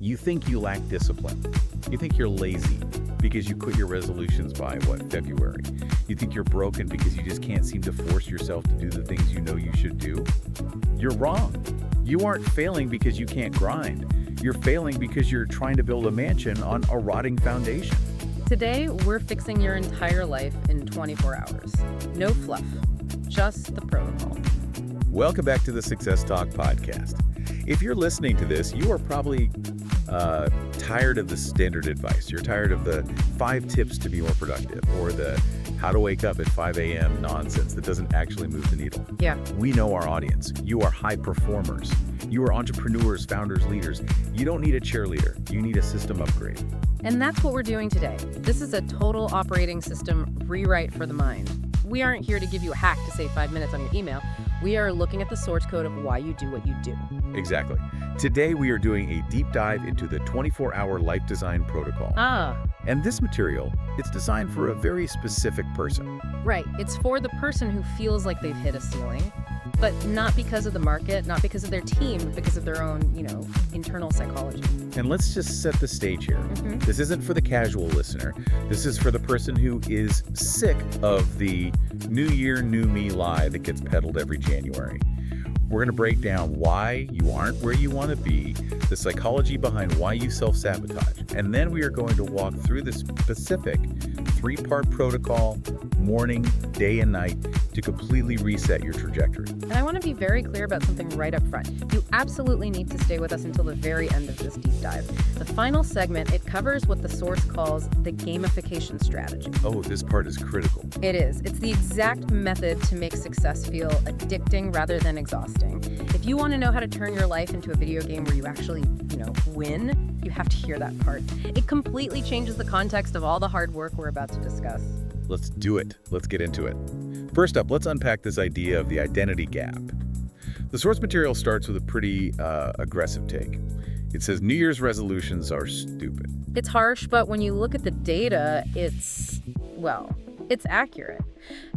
You think you lack discipline. You think you're lazy because you quit your resolutions by, February. You think you're broken because you just can't seem to force yourself to do the things you know you should do. You're wrong. You aren't failing because you can't grind. You're failing because you're trying to build a mansion on a rotting foundation. Today, we're fixing your entire life in 24 hours. No fluff, just the protocol. Welcome back to the Success Talk podcast. If you're listening to this, you are probably tired of the standard advice. You're tired of the 5 tips to be more productive or the how to wake up at 5 a.m. nonsense that doesn't actually move the needle. Yeah. We know our audience. You are high performers. You are entrepreneurs, founders, leaders. You don't need a cheerleader. You need a system upgrade. And that's what we're doing today. This is a total operating system rewrite for the mind. We aren't here to give you a hack to save 5 minutes on your email. We are looking at the source code of why you do what you do. Exactly. Today, we are doing a deep dive into the 24-hour life design protocol. And this material, it's designed for a very specific person. Right. It's for the person who feels like they've hit a ceiling, but not because of the market, not because of their team, but because of their own, internal psychology. And let's just set the stage here. This isn't for the casual listener. This is for the person who is sick of the new year, new me lie that gets peddled every January. We're going to break down why you aren't where you want to be, the psychology behind why you self-sabotage, and then we are going to walk through the specific 3-part protocol, morning, day, and night, to completely reset your trajectory. And I want to be very clear about something right up front. You absolutely need to stay with us until the very end of this deep dive. The final segment, it covers what the source calls the gamification strategy. Oh, this part is critical. It is. It's the exact method to make success feel addicting rather than exhausting. If you want to know how to turn your life into a video game where you actually, win, you have to hear that part. It completely changes the context of all the hard work we're about to discuss. Let's do it. Let's get into it. First up, let's unpack this idea of the identity gap. The source material starts with a pretty aggressive take. It says New Year's resolutions are stupid. It's harsh, but when you look at the data, it's accurate.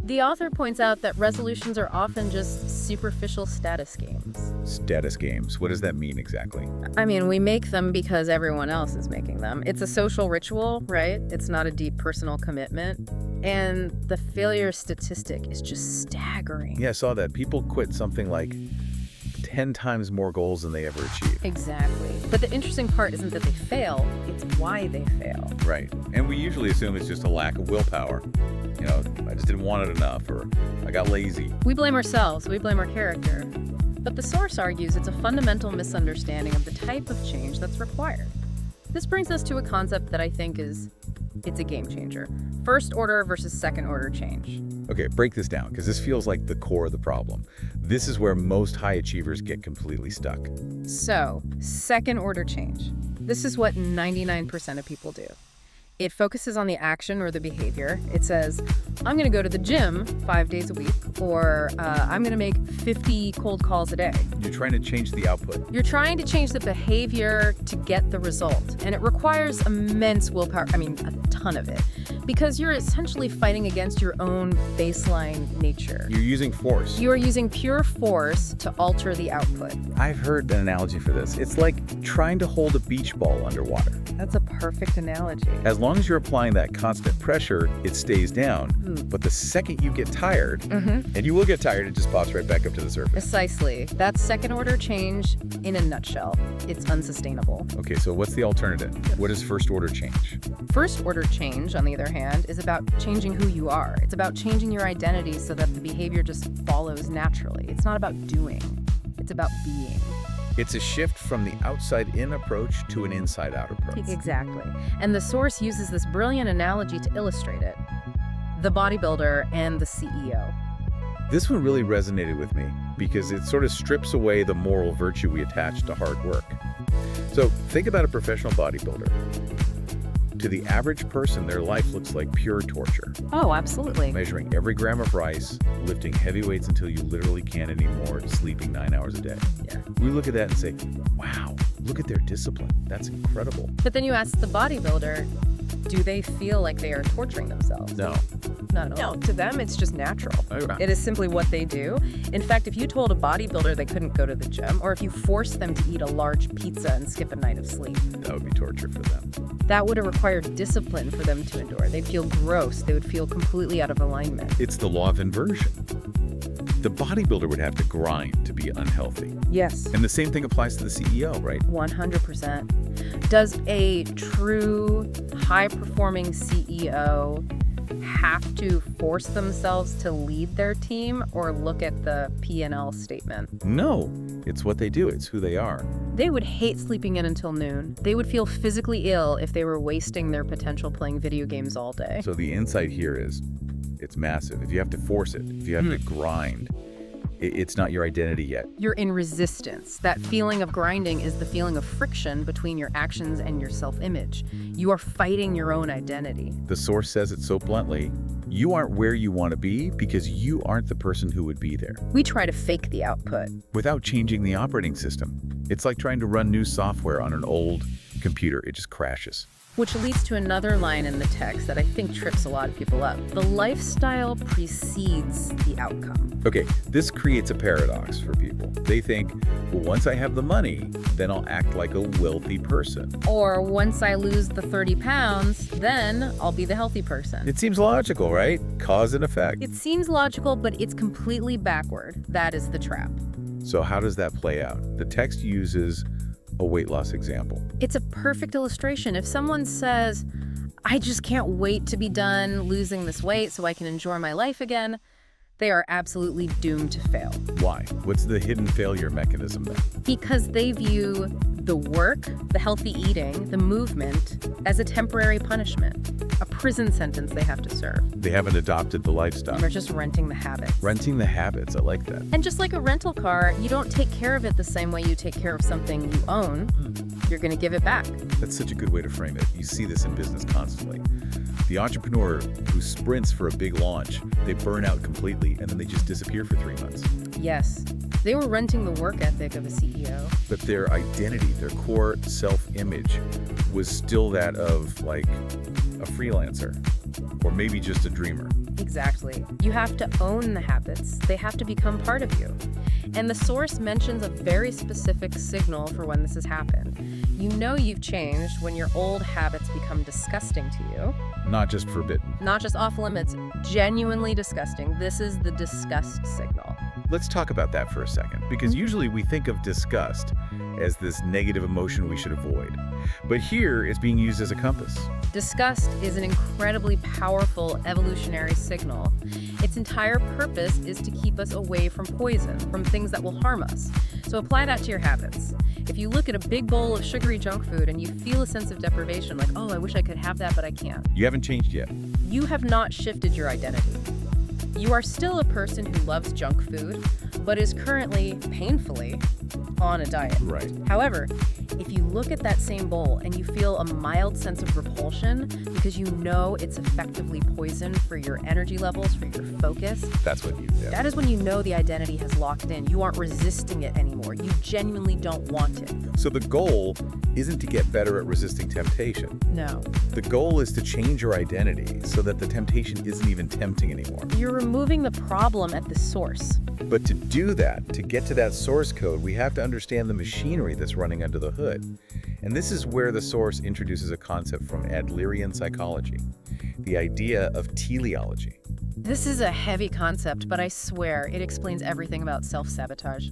The author points out that resolutions are often just superficial status games. Status games? What does that mean exactly? I mean, we make them because everyone else is making them. It's a social ritual, right? It's not a deep personal commitment. And the failure statistic is just staggering. Yeah, I saw that. People quit something like 10 times more goals than they ever achieved. Exactly. But the interesting part isn't that they fail, it's why they fail. Right. And we usually assume it's just a lack of willpower. I just didn't want it enough, or I got lazy. We blame ourselves, we blame our character. But the source argues it's a fundamental misunderstanding of the type of change that's required. This brings us to a concept that I think it's a game changer. First order versus second order change. Okay, break this down, because this feels like the core of the problem. This is where most high achievers get completely stuck. So, second order change. This is what 99% of people do. It focuses on the action or the behavior. It says, I'm going to go to the gym 5 days a week, or I'm going to make 50 cold calls a day. You're trying to change the output. You're trying to change the behavior to get the result. And it requires immense willpower, a ton of it, because you're essentially fighting against your own baseline nature. You're using force. You are using pure force to alter the output. I've heard an analogy for this. It's like trying to hold a beach ball underwater. That's a perfect analogy. As long as you're applying that constant pressure, it stays down. But the second you get tired, and you will get tired, it just pops right back up to the surface. Precisely. That's second order change in a nutshell. It's unsustainable. Okay, so what's the alternative? What is first order change? First order change, on the other hand, is about changing who you are. It's about changing your identity so that the behavior just follows naturally. It's not about doing. It's about being. It's a shift from the outside-in approach to an inside-out approach. Exactly. And the source uses this brilliant analogy to illustrate it. The bodybuilder and the CEO. This one really resonated with me because it sort of strips away the moral virtue we attach to hard work. So think about a professional bodybuilder. To the average person, their life looks like pure torture. Oh, absolutely. Measuring every gram of rice, lifting heavy weights until you literally can't anymore, sleeping 9 hours a day. Yeah. We look at that and say, wow, look at their discipline. That's incredible. But then you ask the bodybuilder, Do they feel like they are torturing themselves? No. Not at all. No, to them, it's just natural. Okay. It is simply what they do. In fact, if you told a bodybuilder they couldn't go to the gym, or if you forced them to eat a large pizza and skip a night of sleep, That would be torture for them. that would have required discipline for them to endure. They'd feel gross. They would feel completely out of alignment. It's the law of inversion. The bodybuilder would have to grind to be unhealthy. Yes. And the same thing applies to the CEO, right? 100%. Does a true high-performing CEO have to force themselves to lead their team or look at the P&L statement? No, it's what they do. It's who they are. They would hate sleeping in until noon. They would feel physically ill if they were wasting their potential playing video games all day. So the insight here is it's massive. If you have to force it, if you have to grind, it's not your identity yet. You're in resistance. That feeling of grinding is the feeling of friction between your actions and your self-image. You are fighting your own identity. The source says it so bluntly. You aren't where you want to be because you aren't the person who would be there. We try to fake the output. Without changing the operating system. It's like trying to run new software on an old computer. It just crashes. Which leads to another line in the text that I think trips a lot of people up. The lifestyle precedes the outcome. Okay, this creates a paradox for people. They think, well, once I have the money, then I'll act like a wealthy person. Or once I lose the 30 pounds, then I'll be the healthy person. It seems logical, right? Cause and effect. It seems logical, but it's completely backward. That is the trap. So how does that play out? The text uses a weight loss example. It's a perfect illustration. If someone says, I just can't wait to be done losing this weight so I can enjoy my life again, they are absolutely doomed to fail. Why? What's the hidden failure mechanism then? Because they view the work, the healthy eating, the movement as a temporary punishment, a prison sentence they have to serve. They haven't adopted the lifestyle. They're just renting the habits. Renting the habits, I like that. And just like a rental car, you don't take care of it the same way you take care of something you own. You're going to give it back. That's such a good way to frame it. You see this in business constantly. The entrepreneur who sprints for a big launch, they burn out completely and then they just disappear for 3 months. Yes, they were renting the work ethic of a CEO. But their identity, their core self-image was still that of like a freelancer or maybe just a dreamer. Exactly. You have to own the habits. They have to become part of you. And the source mentions a very specific signal for when this has happened. You know you've changed when your old habits become disgusting to you. Not just forbidden. Not just off limits, genuinely disgusting. This is the disgust signal. Let's talk about that for a second, because usually we think of disgust as this negative emotion we should avoid. But here it's being used as a compass. Disgust is an incredibly powerful evolutionary signal. Its entire purpose is to keep us away from poison, from things that will harm us. So apply that to your habits. If you look at a big bowl of sugary junk food and you feel a sense of deprivation, like, oh, I wish I could have that, but I can't, You haven't changed yet. you have not shifted your identity. You are still a person who loves junk food, but is currently, painfully, on a diet. Right. However, if you look at that same bowl and you feel a mild sense of repulsion because you know it's effectively poison for your energy levels, for your focus, That's what you did. that is when you know the identity has locked in. You aren't resisting it anymore. You genuinely don't want it. So the goal isn't to get better at resisting temptation. No. The goal is to change your identity so that the temptation isn't even tempting anymore. You're removing the problem at the source. But to do that, to get to that source code, we have to understand the machinery that's running under the hood. And this is where the source introduces a concept from Adlerian psychology, the idea of teleology. This is a heavy concept, but I swear it explains everything about self-sabotage.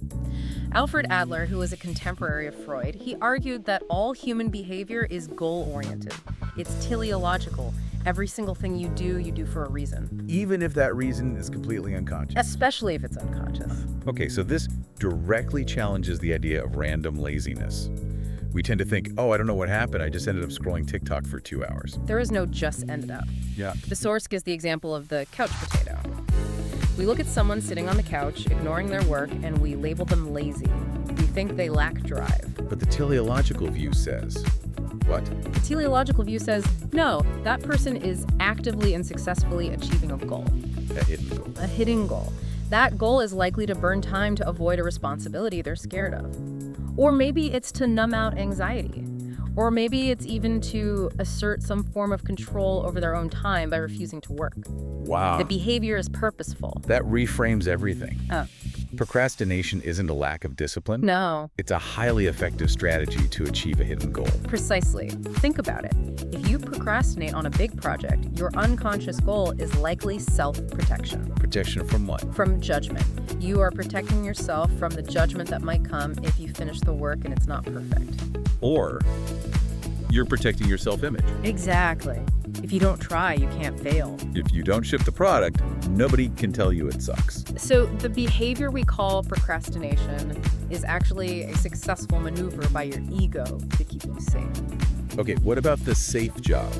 Alfred Adler, who was a contemporary of Freud, he argued that all human behavior is goal-oriented. It's teleological. Every single thing you do for a reason. Even if that reason is completely unconscious. Especially if it's unconscious. Okay, so this directly challenges the idea of random laziness. We tend to think, oh, I don't know what happened. I just ended up scrolling TikTok for 2 hours. There is no just ended up. Yeah. The source gives the example of the couch potato. We look at someone sitting on the couch, ignoring their work, and we label them lazy. We think they lack drive. But the teleological view says, what? The teleological view says, no, that person is actively and successfully achieving a goal. A hidden goal. A hidden goal. That goal is likely to burn time to avoid a responsibility they're scared of. Or maybe it's to numb out anxiety. Or maybe it's even to assert some form of control over their own time by refusing to work. Wow. The behavior is purposeful. That reframes everything. Oh. Procrastination isn't a lack of discipline. No. It's a highly effective strategy to achieve a hidden goal. Precisely. Think about it. If you procrastinate on a big project, your unconscious goal is likely self-protection. Protection from what? From judgment. You are protecting yourself from the judgment that might come if you finish the work and it's not perfect. Or you're protecting your self-image. Exactly. If you don't try, you can't fail. If you don't ship the product, nobody can tell you it sucks. So the behavior we call procrastination is actually a successful maneuver by your ego to keep you safe. Okay, what about the safe job?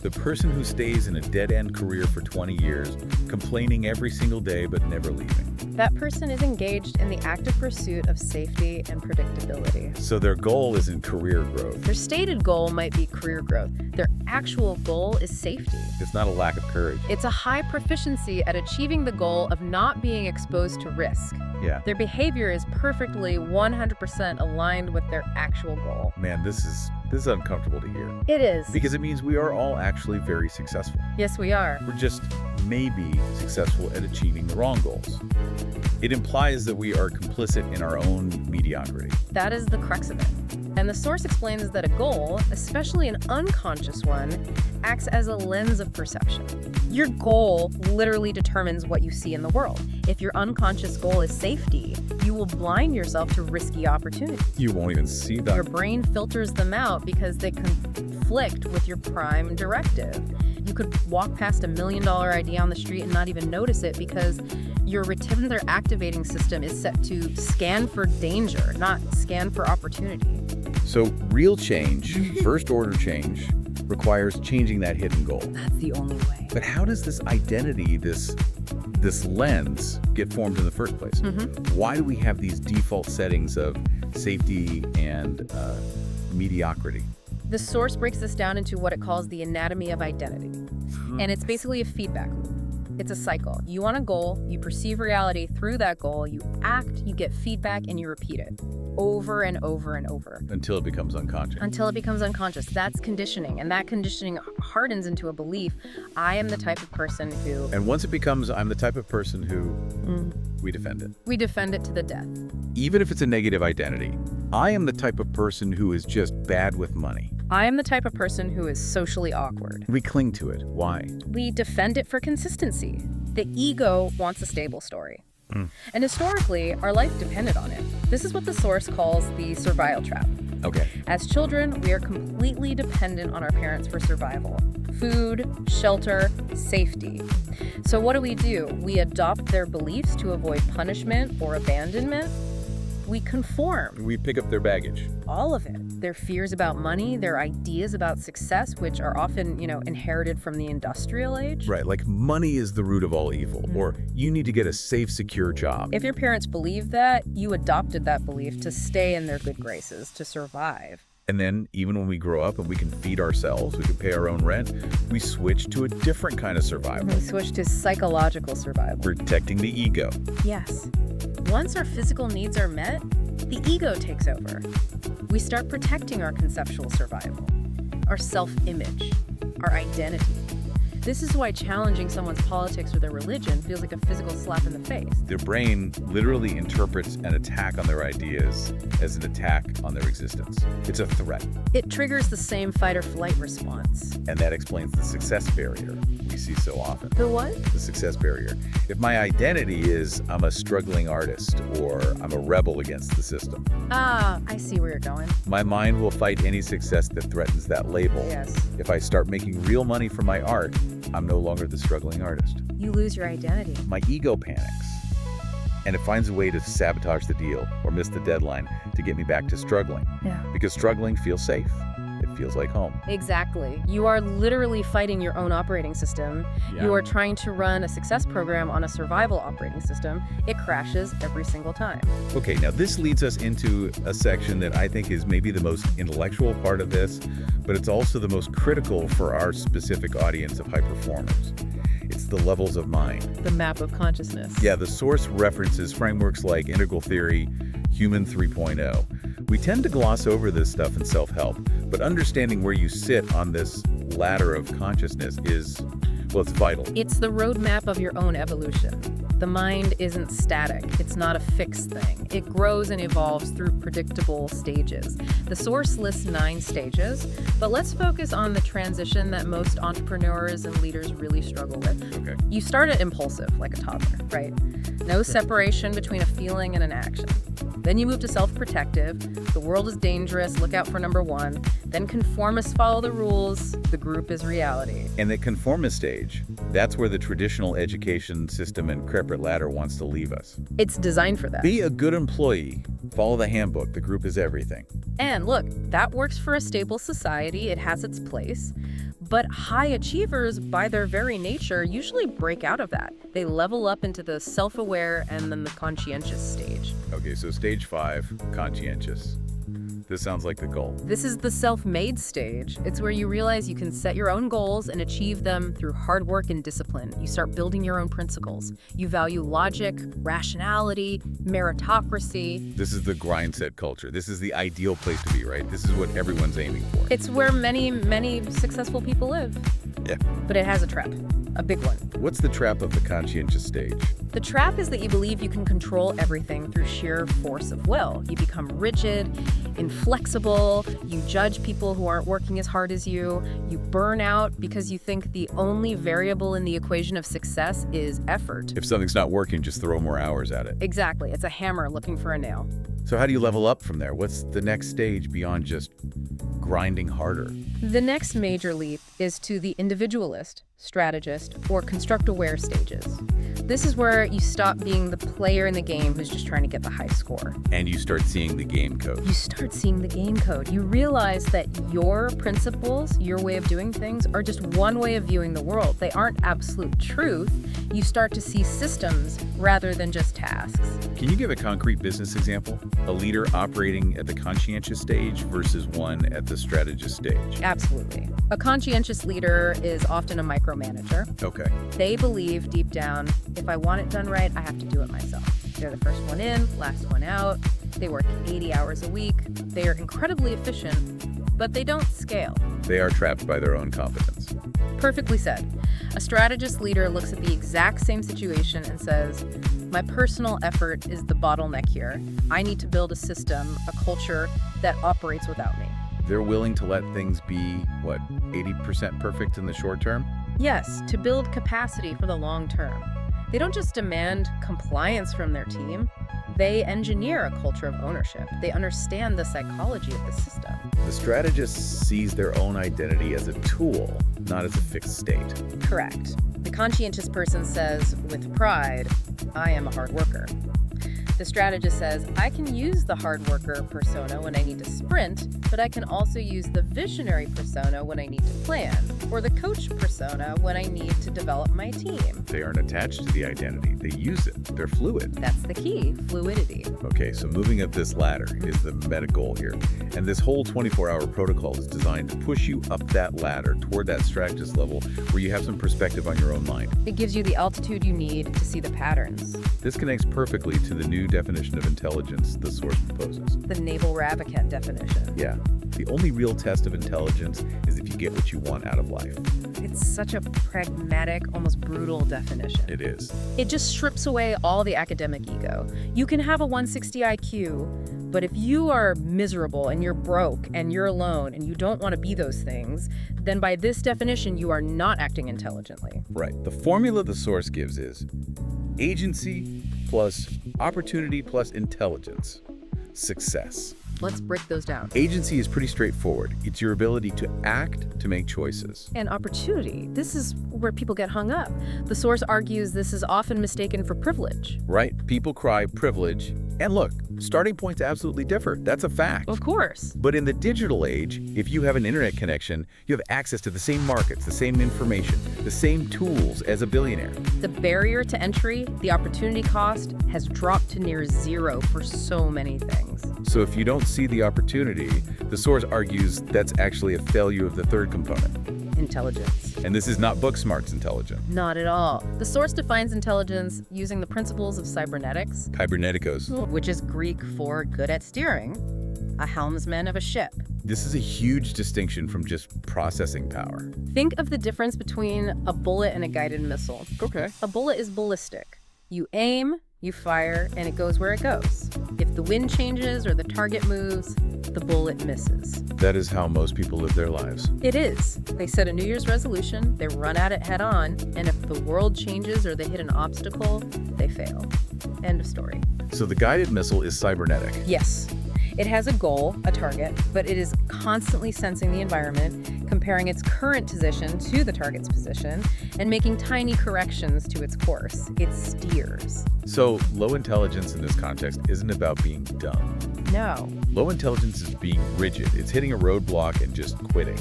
The person who stays in a dead-end career for 20 years, complaining every single day but never leaving. That person is engaged in the active pursuit of safety and predictability. So their goal isn't career growth. Their stated goal might be career growth. Their actual goal is safety. It's not a lack of courage. It's a high proficiency at achieving the goal of not being exposed to risk. Yeah. Their behavior is perfectly 100% aligned with their actual goal. Man, this is uncomfortable to hear. It is. Because it means we are all actually very successful. Yes, we are. We're just maybe successful at achieving the wrong goals. It implies that we are complicit in our own mediocrity. That is the crux of it. And the source explains that a goal, especially an unconscious one, acts as a lens of perception. Your goal literally determines what you see in the world. If your unconscious goal is safety, you will blind yourself to risky opportunities. You won't even see them. Your brain filters them out because they conflict with your prime directive. You could walk past $1 million idea on the street and not even notice it because your reticular activating system is set to scan for danger, not scan for opportunity. So real change, first order change, requires changing that hidden goal. That's the only way. But how does this identity, this lens, get formed in the first place? Why do we have these default settings of safety and mediocrity? The source breaks this down into what it calls the anatomy of identity. And it's basically a feedback loop. It's a cycle. You want a goal, you perceive reality through that goal, you act, you get feedback, and you repeat it over and over and over. Until it becomes unconscious. Until it becomes unconscious. That's conditioning. And that conditioning hardens into a belief, I am the type of person who... And once it becomes, I'm the type of person who... We defend it. We defend it to the death. Even if it's a negative identity. I am the type of person who is just bad with money. I am the type of person who is socially awkward. We cling to it. Why? We defend it for consistency. The ego wants a stable story. And historically, our life depended on it. This is what the source calls the survival trap. Okay. As children, we are completely dependent on our parents for survival. Food, shelter, safety. So what do? We adopt their beliefs to avoid punishment or abandonment. We conform. We pick up their baggage. All of it. Their fears about money, their ideas about success, which are often, inherited from the industrial age. Right, like money is the root of all evil, or you need to get a safe, secure job. If your parents believed that, you adopted that belief to stay in their good graces, to survive. And then, even when we grow up and we can feed ourselves, we can pay our own rent, we switch to a different kind of survival. We switch to psychological survival. Protecting the ego. Yes. Once our physical needs are met, the ego takes over. We start protecting our conceptual survival, our self-image, our identity. This is why challenging someone's politics or their religion feels like a physical slap in the face. Their brain literally interprets an attack on their ideas as an attack on their existence. It's a threat. It triggers the same fight or flight response. And that explains the success barrier we see so often. The what? The success barrier. If my identity is I'm a struggling artist or I'm a rebel against the system, I see where you're going. my mind will fight any success that threatens that label. Yes. If I start making real money from my art, I'm no longer the struggling artist. You lose your identity. My ego panics, and it finds a way to sabotage the deal or miss the deadline to get me back to struggling. Yeah. Because struggling feels safe. It feels like home. Exactly. You are literally fighting your own operating system. Yeah. You are trying to run a success program on a survival operating system. It crashes every single time. Okay, now this leads us into a section that I think is maybe the most intellectual part of this, but it's also the most critical for our specific audience of high performers. It's the levels of mind. The map of consciousness. Yeah, the source references frameworks like integral theory, human 3.0, We tend to gloss over this stuff in self-help, but understanding where you sit on this ladder of consciousness is, well, it's vital. It's the roadmap of your own evolution. The mind isn't static. It's not a fixed thing. It grows and evolves through predictable stages. The source lists 9 stages, but let's focus on the transition that most entrepreneurs and leaders really struggle with. Okay. You start at impulsive, like a toddler, right? No separation between a feeling and an action. Then you move to self-protective. The world is dangerous. Look out for number 1. Then conformist, follow the rules. The group is reality. And the conformist stage, that's where the traditional education system and corporate ladder wants to leave us. It's designed for that. Be a good employee. Follow the handbook. The group is everything. And look, that works for a stable society. It has its place. But high achievers, by their very nature, usually break out of that. They level up into the self-aware and then the conscientious stage. Okay, so stage 5, conscientious. This sounds like the goal. This is the self-made stage. It's where you realize you can set your own goals and achieve them through hard work and discipline. You start building your own principles. You value logic, rationality, meritocracy. This is the grind set culture. This is the ideal place to be, right? This is what everyone's aiming for. It's where many successful people live. Yeah. But it has a trap, a big one. What's the trap of the conscientious stage? The trap is that you believe you can control everything through sheer force of will. You become rigid, inflexible, you judge people who aren't working as hard as you burn out because you think the only variable in the equation of success is effort. If something's not working, just throw more hours at it. Exactly. It's a hammer looking for a nail. So how do you level up from there? What's the next stage beyond just grinding harder? The next major leap is to the individualist, strategist, or construct-aware stages. This is where you stop being the player in the game who's just trying to get the high score. And you start seeing the game code. You start seeing the game code. You realize that your principles, your way of doing things, are just one way of viewing the world. They aren't absolute truth. You start to see systems rather than just tasks. Can you give a concrete business example? A leader operating at the conscientious stage versus one at the strategist stage. Absolutely. A conscientious leader is often a micromanager. Okay. They believe deep down, if I want it done right, I have to do it myself. They're the first one in, last one out. They work 80 hours a week. They are incredibly efficient, but they don't scale. They are trapped by their own competence. Perfectly said. A strategist leader looks at the exact same situation and says, my personal effort is the bottleneck here. I need to build a system, a culture that operates without me. They're willing to let things be, 80% perfect in the short term? Yes, to build capacity for the long term. They don't just demand compliance from their team. They engineer a culture of ownership. They understand the psychology of the system. The strategist sees their own identity as a tool, not as a fixed state. Correct. The conscientious person says, with pride, I am a hard worker. The strategist says, I can use the hard worker persona when I need to sprint, but I can also use the visionary persona when I need to plan, or the coach persona when I need to develop my team. They aren't attached to the identity. They use it. They're fluid. That's the key, fluidity. Okay, so moving up this ladder is the meta goal here. And this whole 24-hour protocol is designed to push you up that ladder toward that strategist level where you have some perspective on your own mind. It gives you the altitude you need to see the patterns. This connects perfectly to the new definition of intelligence the source proposes. The Naval Ravikant definition. Yeah. The only real test of intelligence is if you get what you want out of life. It's such a pragmatic, almost brutal definition. It is. It just strips away all the academic ego. You can have a 160 IQ, but if you are miserable and you're broke and you're alone and you don't want to be those things, then by this definition, you are not acting intelligently. Right. The formula the source gives is agency plus opportunity plus intelligence. Success. Let's break those down. Agency is pretty straightforward. It's your ability to act, to make choices. And opportunity. This is where people get hung up. The source argues this is often mistaken for privilege. Right. People cry privilege. And look, starting points absolutely differ. That's a fact. Of course. But in the digital age, if you have an internet connection, you have access to the same markets, the same information, the same tools as a billionaire. The barrier to entry, the opportunity cost, has dropped to near zero for so many things. So if you don't see the opportunity, the source argues that's actually a failure of the third component. Intelligence. And this is not book smarts intelligence. Not at all. The source defines intelligence using the principles of cybernetics, Kyberneticos. which is Greek for good at steering. a helmsman of a ship. This is a huge distinction from just processing power. Think of the difference between a bullet and a guided missile. Okay. A bullet is ballistic. You aim, you fire, and it goes where it goes. If the wind changes or the target moves, the bullet misses. That is how most people live their lives. It is. They set a New Year's resolution, they run at it head on, and if the world changes or they hit an obstacle, they fail. End of story. So the guided missile is cybernetic. Yes. It has a goal, a target, but it is constantly sensing the environment, comparing its current position to the target's position, and making tiny corrections to its course. It steers. So low intelligence in this context isn't about being dumb. No. Low intelligence is being rigid. It's hitting a roadblock and just quitting.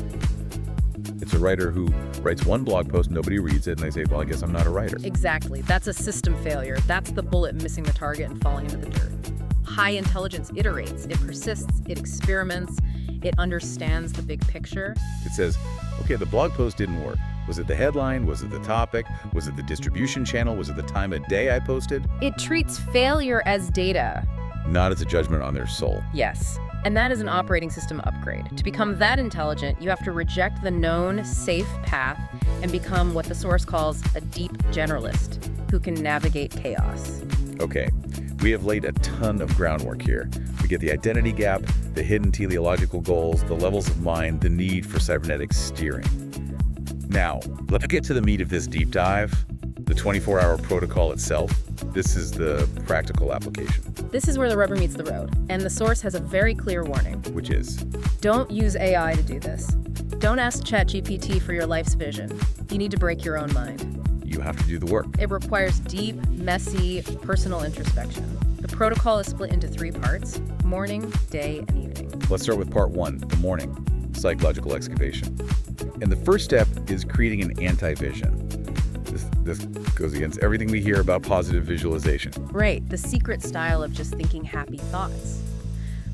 It's a writer who writes one blog post, nobody reads it, and they say, well, I guess I'm not a writer. Exactly. That's a system failure. That's the bullet missing the target and falling into the dirt. High intelligence iterates, it persists, it experiments, it understands the big picture. It says, okay, the blog post didn't work. Was it the headline? Was it the topic? Was it the distribution channel? Was it the time of day I posted? It treats failure as data. Not as a judgment on their soul. Yes. And that is an operating system upgrade. To become that intelligent, you have to reject the known, safe path and become what the source calls a deep generalist who can navigate chaos. Okay, we have laid a ton of groundwork here. We get the identity gap, the hidden teleological goals, the levels of mind, the need for cybernetic steering. Now, let's get to the meat of this deep dive, the 24-hour protocol itself. This is the practical application. This is where the rubber meets the road, and the source has a very clear warning. Which is? Don't use AI to do this. Don't ask ChatGPT for your life's vision. You need to break your own mind. You have to do the work. It requires deep, messy, personal introspection. The protocol is split into 3 parts: morning, day, and evening. Let's start with part 1, the morning, psychological excavation. And the first step is creating an anti-vision. This goes against everything we hear about positive visualization. Right, the secret style of just thinking happy thoughts.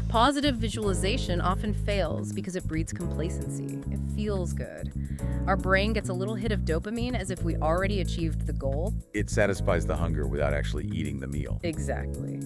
Positive visualization often fails because it breeds complacency. It feels good. Our brain gets a little hit of dopamine as if we already achieved the goal. It satisfies the hunger without actually eating the meal. Exactly.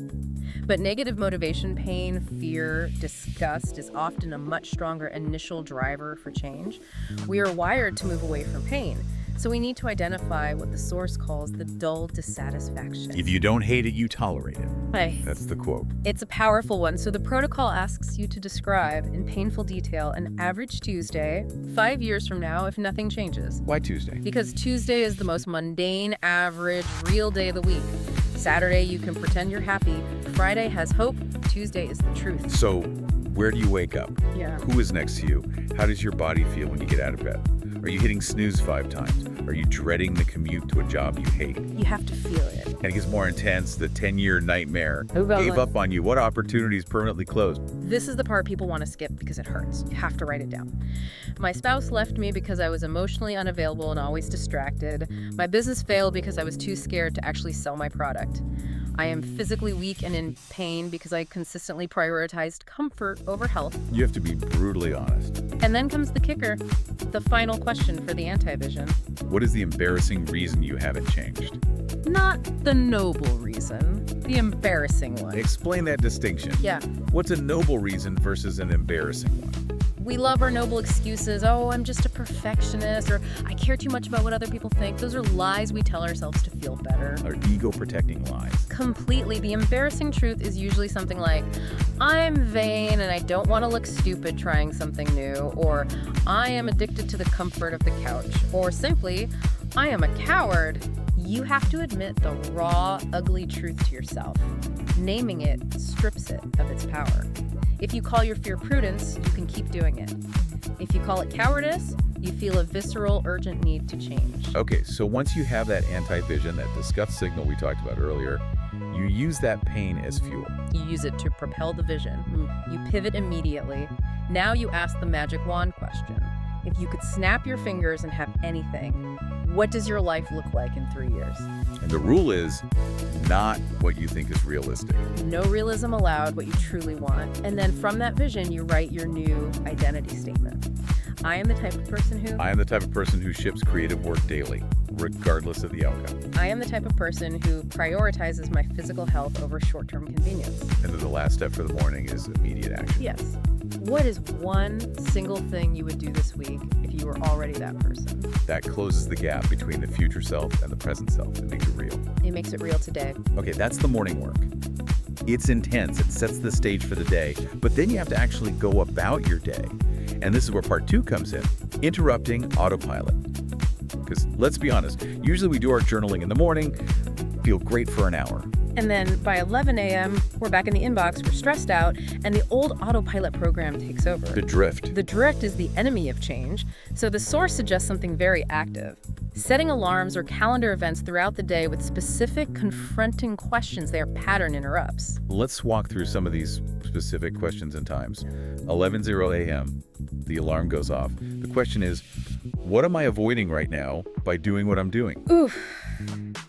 But negative motivation, pain, fear, disgust is often a much stronger initial driver for change. We are wired to move away from pain. So we need to identify what the source calls the dull dissatisfaction. If you don't hate it, you tolerate it. Hey. That's the quote. It's a powerful one. So the protocol asks you to describe in painful detail an average Tuesday 5 years from now if nothing changes. Why Tuesday? Because Tuesday is the most mundane, average, real day of the week. Saturday, you can pretend you're happy. Friday has hope. Tuesday is the truth. So where do you wake up? Yeah. Who is next to you? How does your body feel when you get out of bed? Are you hitting snooze 5 times? Are you dreading the commute to a job you hate? You have to feel it. And it gets more intense. The 10-year nightmare Who got gave one? up on you. What opportunities permanently closed? This is the part people want to skip because it hurts. You have to write it down. My spouse left me because I was emotionally unavailable and always distracted. My business failed because I was too scared to actually sell my product. I am physically weak and in pain because I consistently prioritized comfort over health. You have to be brutally honest. And then comes the kicker, the final question for the anti-vision. What is the embarrassing reason you haven't changed? Not the noble reason, the embarrassing one. Explain that distinction. Yeah. What's a noble reason versus an embarrassing one? We love our noble excuses. Oh, I'm just a perfectionist, or I care too much about what other people think. Those are lies we tell ourselves to feel better. Our ego-protecting lies. Completely. The embarrassing truth is usually something like, I'm vain and I don't want to look stupid trying something new, or I am addicted to the comfort of the couch, or simply, I am a coward. You have to admit the raw, ugly truth to yourself. Naming it strips it of its power. If you call your fear prudence, you can keep doing it. If you call it cowardice, you feel a visceral, urgent need to change. Okay, so once you have that anti-vision, that disgust signal we talked about earlier, you use that pain as fuel. You use it to propel the vision. You pivot immediately. Now you ask the magic wand question. If you could snap your fingers and have anything, what does your life look like in 3 years? And the rule is not what you think is realistic. No realism allowed, what you truly want. And then from that vision, you write your new identity statement. I am the type of person who... I am the type of person who ships creative work daily. regardless of the outcome. I am the type of person who prioritizes my physical health over short-term convenience. And then the last step for the morning is immediate action. Yes. What is one single thing you would do this week if you were already that person? That closes the gap between the future self and the present self. It makes it real. It makes it real today. Okay, that's the morning work. It's intense. It sets the stage for the day. But then you have to actually go about your day. And this is where part 2 comes in, interrupting autopilot. Because let's be honest, usually we do our journaling in the morning, feel great for an hour. And then by 11 a.m., we're back in the inbox, we're stressed out, and the old autopilot program takes over. The drift. The drift is the enemy of change, so the source suggests something very active. Setting alarms or calendar events throughout the day with specific confronting questions, they are pattern interrupts. Let's walk through some of these specific questions and times. 11:00 a.m., the alarm goes off. The question is, what am I avoiding right now by doing what I'm doing? Oof,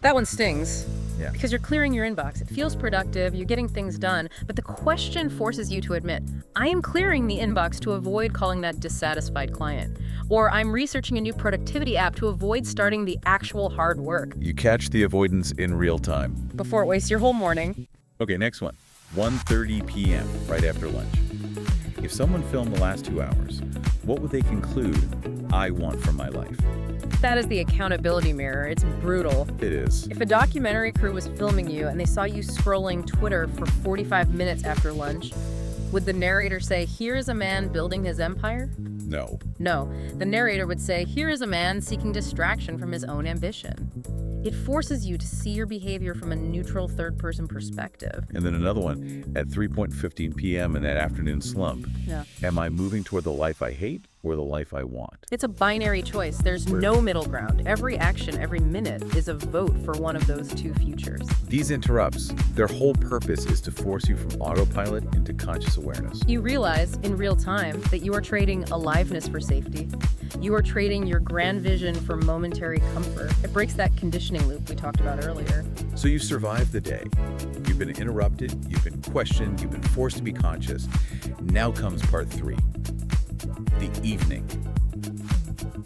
that one stings. Yeah. Because you're clearing your inbox. It feels productive, you're getting things done, but the question forces you to admit, I am clearing the inbox to avoid calling that dissatisfied client. Or I'm researching a new productivity app to avoid starting the actual hard work. You catch the avoidance in real time. Before it wastes your whole morning. Okay, next one. 1:30 p.m., right after lunch. If someone filmed the last 2 hours, what would they conclude I want from my life? That is the accountability mirror. It's brutal. It is. If a documentary crew was filming you and they saw you scrolling Twitter for 45 minutes after lunch, would the narrator say, here is a man building his empire? No. No. The narrator would say, here is a man seeking distraction from his own ambition. It forces you to see your behavior from a neutral third-person perspective. And then another one, at 3:15 p.m. in that afternoon slump. Yeah. Am I moving toward the life I hate or the life I want? It's a binary choice. There's no middle ground. Every action, every minute is a vote for one of those two futures. These interrupts, their whole purpose is to force you from autopilot into conscious awareness. You realize in real time that you are trading aliveness for safety. You are trading your grand vision for momentary comfort. It breaks that conditioning loop we talked about earlier. So you've survived the day. You've been interrupted, you've been questioned, you've been forced to be conscious. Now comes part 3, the evening.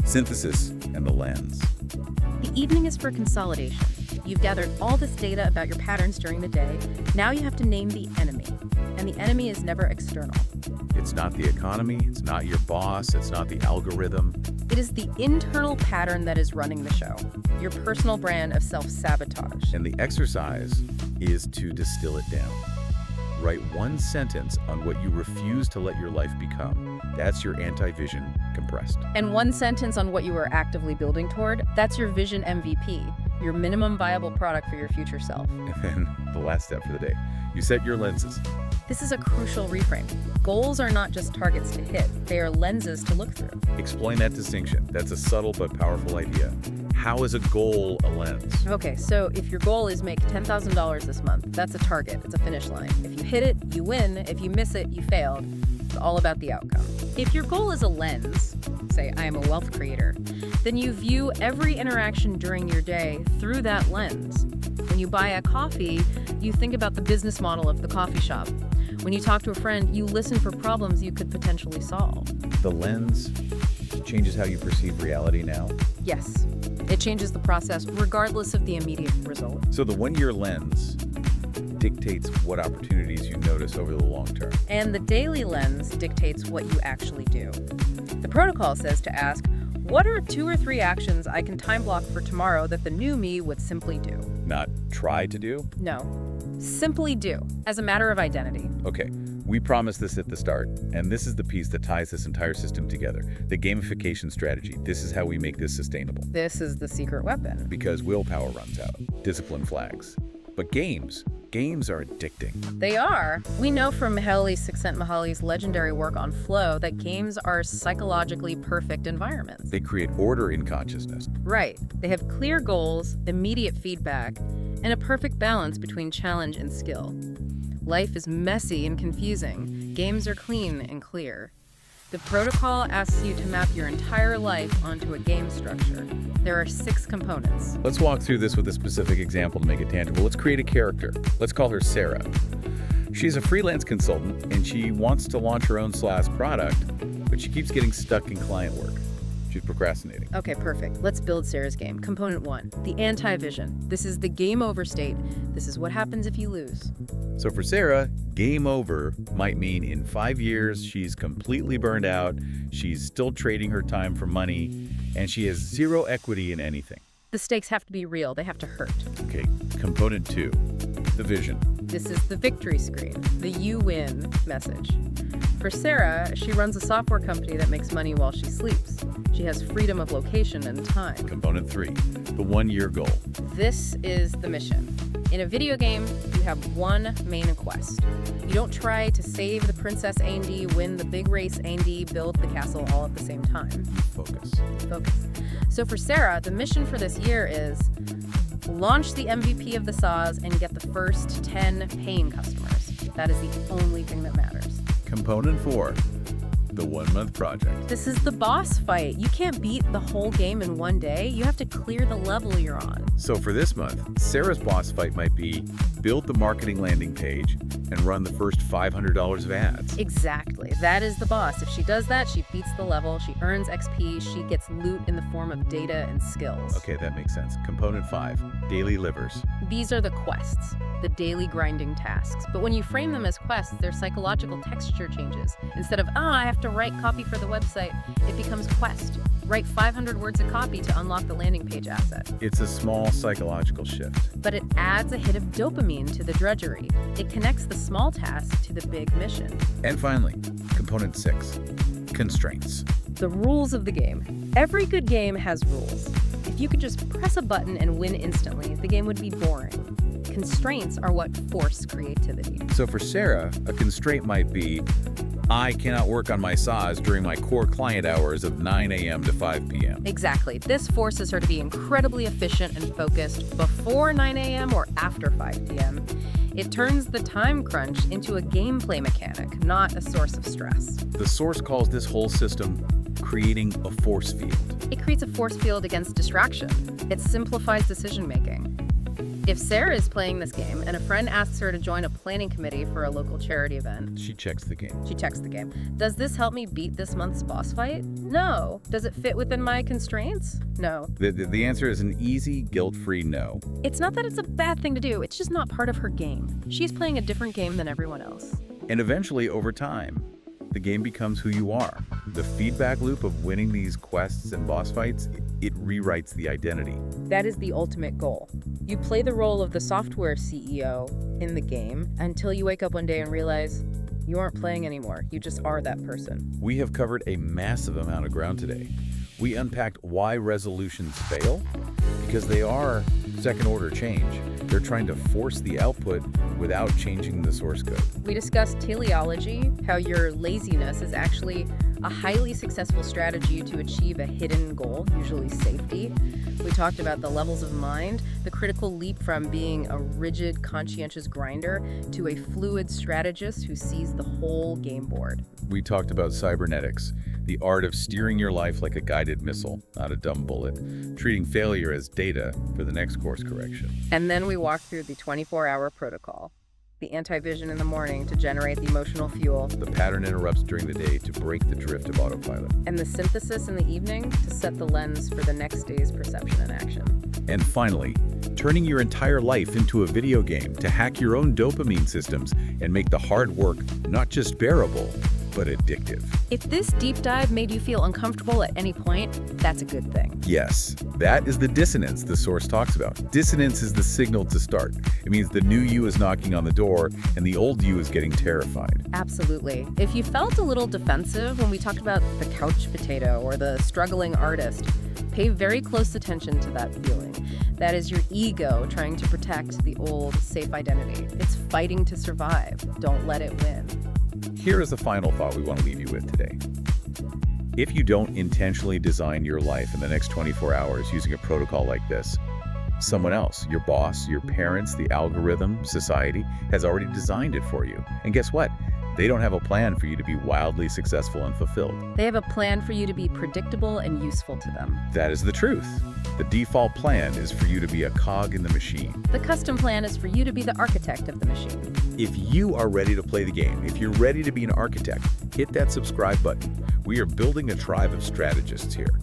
Synthesis and the lens. The evening is for consolidation. You've gathered all this data about your patterns during the day. Now you have to name the enemy. And the enemy is never external. It's not the economy, it's not your boss, it's not the algorithm. It is the internal pattern that is running the show. Your personal brand of self-sabotage. And the exercise is to distill it down. Write one sentence on what you refuse to let your life become. That's your anti-vision compressed. And one sentence on what you are actively building toward. That's your vision MVP, your minimum viable product for your future self. And then the last step for the day. You set your lenses. This is a crucial reframe. Goals are not just targets to hit. They are lenses to look through. Explain that distinction. That's a subtle but powerful idea. How is a goal a lens? Okay, so if your goal is make $10,000 this month, that's a target. It's a finish line. If you hit it, you win. If you miss it, you failed. It's all about the outcome. If your goal is a lens, say I am a wealth creator, then you view every interaction during your day through that lens. When you buy a coffee, you think about the business model of the coffee shop. When you talk to a friend, you listen for problems you could potentially solve. The lens changes how you perceive reality now. Yes, it changes the process regardless of the immediate result. So the one-year lens dictates what opportunities you notice over the long term. And the daily lens dictates what you actually do. The protocol says to ask, what are 2 or 3 actions I can time block for tomorrow that the new me would simply do? Not try to do? No, simply do, as a matter of identity. Okay, we promised this at the start, and this is the piece that ties this entire system together. The gamification strategy. This is how we make this sustainable. This is the secret weapon. Because willpower runs out, discipline flags. But games are addicting. They are. We know from Mihaly Csikszentmihalyi's legendary work on flow that games are psychologically perfect environments. They create order in consciousness. Right. They have clear goals, immediate feedback, and a perfect balance between challenge and skill. Life is messy and confusing. Games are clean and clear. The protocol asks you to map your entire life onto a game structure. There are 6 components. Let's walk through this with a specific example to make it tangible. Let's create a character. Let's call her Sarah. She's a freelance consultant, and she wants to launch her own SaaS product, but she keeps getting stuck in client work. She's procrastinating. Okay, perfect. Let's build Sarah's game. Component 1, the anti-vision. This is the game over state. This is what happens if you lose. So for Sarah, game over might mean in 5 years, she's completely burned out, she's still trading her time for money, and she has zero equity in anything. The stakes have to be real. They have to hurt. Okay, component 2, the vision. This is the victory screen, the you win message. For Sarah, she runs a software company that makes money while she sleeps. She has freedom of location and time. Component 3, the 1-year goal. This is the mission. In a video game, you have one main quest. You don't try to save the Princess Aindy, win the big race Aindy, build the castle all at the same time. Focus. Focus. So for Sarah, the mission for this year is launch the MVP of the saws and get the first 10 paying customers. That is the only thing that matters. Component 4, the 1-month project. This is the boss fight. You can't beat the whole game in one day. You have to clear the level you're on. So for this month, Sarah's boss fight might be build the marketing landing page and run the first $500 of ads. Exactly. That is the boss. If she does that, she beats the level, she earns XP, she gets loot in the form of data and skills. Okay, that makes sense. Component 5, daily livers. These are the quests, the daily grinding tasks. But when you frame them as quests, their psychological texture changes. Instead of, I have to write copy for the website, it becomes quest. Write 500 words of copy to unlock the landing page asset. It's a small psychological shift. But it adds a hit of dopamine to the drudgery. It connects the small task to the big mission. And finally, component 6, constraints. The rules of the game. Every good game has rules. If you could just press a button and win instantly, the game would be boring. Constraints are what force creativity. So for Sarah, a constraint might be, I cannot work on my saws during my core client hours of 9 a.m. to 5 p.m. Exactly. This forces her to be incredibly efficient and focused before 9 a.m. or after 5 p.m. It turns the time crunch into a gameplay mechanic, not a source of stress. The source calls this whole system creating a force field. It creates a force field against distraction. It simplifies decision-making. If Sarah is playing this game and a friend asks her to join a planning committee for a local charity event, She checks the game. she checks the game. Does this help me beat this month's boss fight? No. Does it fit within my constraints? No. The answer is an easy, guilt-free no. It's not that it's a bad thing to do, it's just not part of her game. She's playing a different game than everyone else. And eventually, over time, the game becomes who you are. The feedback loop of winning these quests and boss fights, it rewrites the identity. That is the ultimate goal. You play the role of the software CEO in the game until you wake up one day and realize you aren't playing anymore. You just are that person. We have covered a massive amount of ground today. We unpacked why resolutions fail, because they are second-order change. They're trying to force the output without changing the source code. We discussed teleology, how your laziness is actually a highly successful strategy to achieve a hidden goal, usually safety. We talked about the levels of mind, the critical leap from being a rigid, conscientious grinder to a fluid strategist who sees the whole game board. We talked about cybernetics, the art of steering your life like a guided missile, not a dumb bullet, treating failure as data for the next course correction. And then we walked through the 24-hour protocol, the anti-vision in the morning to generate the emotional fuel, The pattern interrupts during the day to break the drift of autopilot. and the synthesis in the evening to set the lens for the next day's perception and action. And finally, turning your entire life into a video game to hack your own dopamine systems and make the hard work not just bearable, but addictive. If this deep dive made you feel uncomfortable at any point, that's a good thing. Yes, that is the dissonance the source talks about. Dissonance is the signal to start. It means the new you is knocking on the door and the old you is getting terrified. Absolutely. If you felt a little defensive when we talked about the couch potato or the struggling artist, pay very close attention to that feeling. That is your ego trying to protect the old, safe identity. It's fighting to survive. Don't let it win. Here is the final thought we want to leave you with today. If you don't intentionally design your life in the next 24 hours using a protocol like this, someone else, your boss, your parents, the algorithm, society, has already designed it for you. And guess what? They don't have a plan for you to be wildly successful and fulfilled. They have a plan for you to be predictable and useful to them. That is the truth. The default plan is for you to be a cog in the machine. The custom plan is for you to be the architect of the machine. If you are ready to play the game, if you're ready to be an architect, hit that subscribe button. We are building a tribe of strategists here.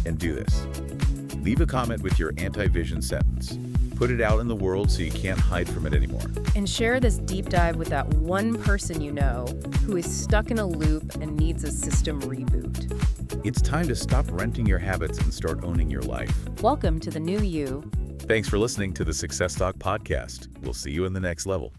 And do this. Leave a comment with your anti-vision sentence. Put it out in the world so you can't hide from it anymore. And share this deep dive with that one person you know who is stuck in a loop and needs a system reboot. It's time to stop renting your habits and start owning your life. Welcome to the new you. Thanks for listening to the Success Talk podcast. We'll see you in the next level.